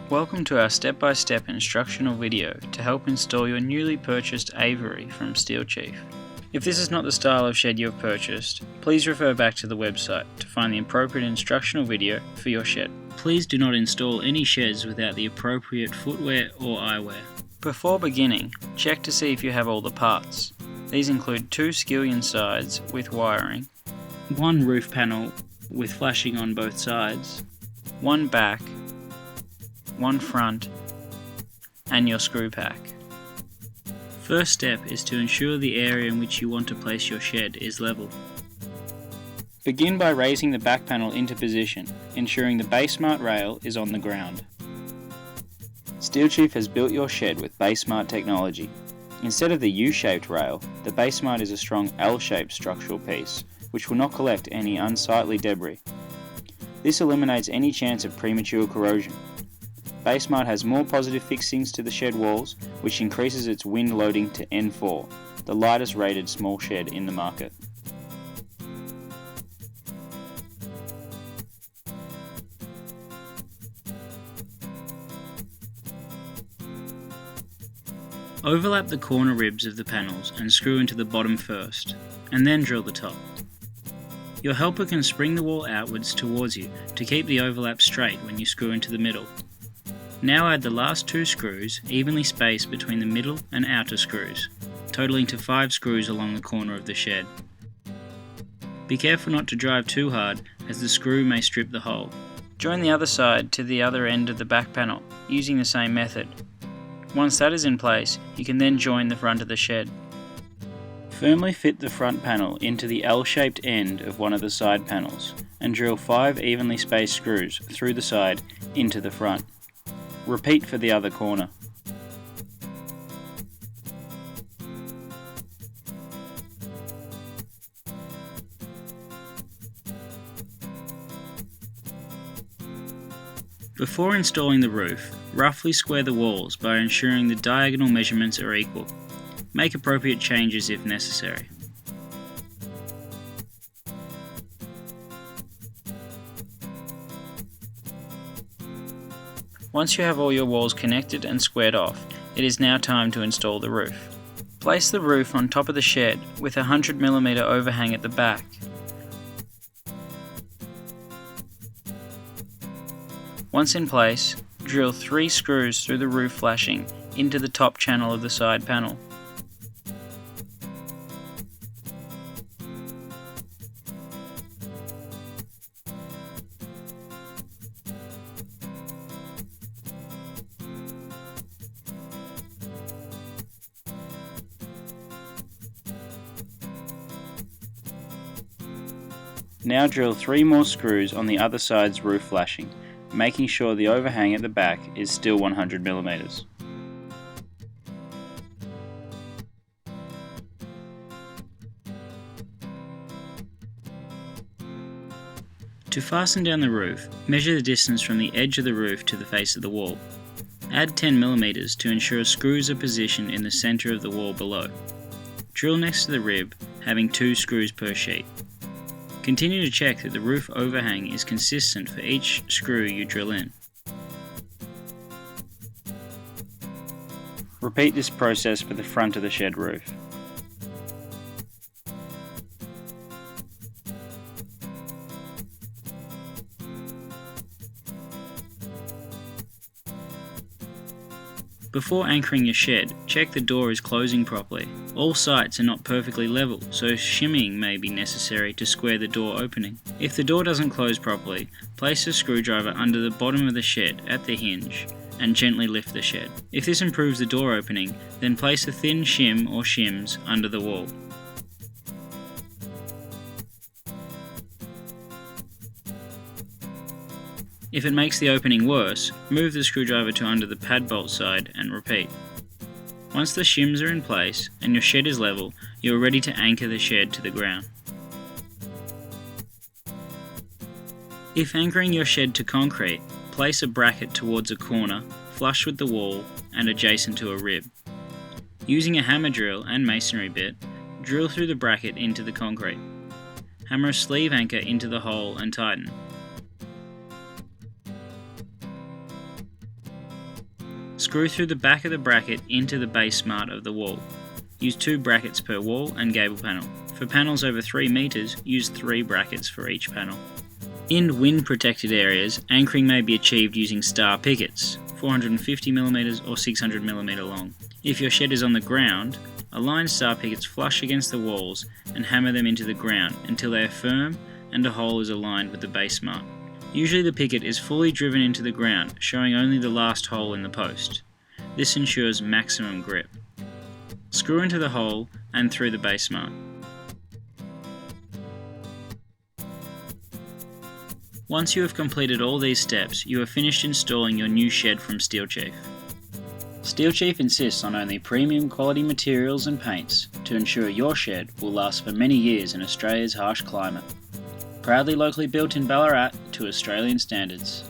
Welcome to our step-by-step instructional video to help install your newly purchased aviary from SteelChief. If this is not the style of shed you have purchased, please refer back to the website to find the appropriate instructional video for your shed. Please do not install any sheds without the appropriate footwear or eyewear. Before beginning, check to see if you have all the parts. These include 2 skillion sides with wiring, 1 roof panel with flashing on both sides, 1 back, 1 front, and your screw pack. First step is to ensure the area in which you want to place your shed is level. Begin by raising the back panel into position, ensuring the BaseSmart rail is on the ground. SteelChief has built your shed with BaseSmart technology. Instead of the U-shaped rail, the BaseSmart is a strong L-shaped structural piece, which will not collect any unsightly debris. This eliminates any chance of premature corrosion. BaseSmart has more positive fixings to the shed walls, which increases its wind loading to N4, the lightest rated small shed in the market. Overlap the corner ribs of the panels and screw into the bottom first, and then drill the top. Your helper can spring the wall outwards towards you to keep the overlap straight when you screw into the middle. Now add the last 2 screws evenly spaced between the middle and outer screws, totaling to 5 screws along the corner of the shed. Be careful not to drive too hard, as the screw may strip the hole. Join the other side to the other end of the back panel using the same method. Once that is in place, you can then join the front of the shed. Firmly fit the front panel into the L-shaped end of one of the side panels and drill 5 evenly spaced screws through the side into the front. Repeat for the other corner. Before installing the roof, roughly square the walls by ensuring the diagonal measurements are equal. Make appropriate changes if necessary. Once you have all your walls connected and squared off, it is now time to install the roof. Place the roof on top of the shed with a 100mm overhang at the back. Once in place, drill 3 screws through the roof flashing into the top channel of the side panel. Now drill 3 more screws on the other side's roof flashing, making sure the overhang at the back is still 100mm. To fasten down the roof, measure the distance from the edge of the roof to the face of the wall. Add 10mm to ensure screws are positioned in the center of the wall below. Drill next to the rib, having 2 screws per sheet. Continue to check that the roof overhang is consistent for each screw you drill in. Repeat this process for the front of the shed roof. Before anchoring your shed, check the door is closing properly. All sides are not perfectly level, so shimming may be necessary to square the door opening. If the door doesn't close properly, place a screwdriver under the bottom of the shed at the hinge and gently lift the shed. If this improves the door opening, then place a thin shim or shims under the wall. If it makes the opening worse, move the screwdriver to under the pad bolt side and repeat. Once the shims are in place and your shed is level, you are ready to anchor the shed to the ground. If anchoring your shed to concrete, place a bracket towards a corner, flush with the wall and adjacent to a rib. Using a hammer drill and masonry bit, drill through the bracket into the concrete. Hammer a sleeve anchor into the hole and tighten. Screw through the back of the bracket into the base smart of the wall. Use 2 brackets per wall and gable panel. For panels over 3 meters, use 3 brackets for each panel. In wind protected areas, anchoring may be achieved using star pickets, 450mm or 600mm long. If your shed is on the ground, align star pickets flush against the walls and hammer them into the ground until they are firm and a hole is aligned with the base smart. Usually the picket is fully driven into the ground, showing only the last hole in the post. This ensures maximum grip. Screw into the hole and through the base smart. Once you have completed all these steps, you are finished installing your new shed from SteelChief. SteelChief insists on only premium quality materials and paints to ensure your shed will last for many years in Australia's harsh climate. Proudly locally built in Ballarat to Australian standards.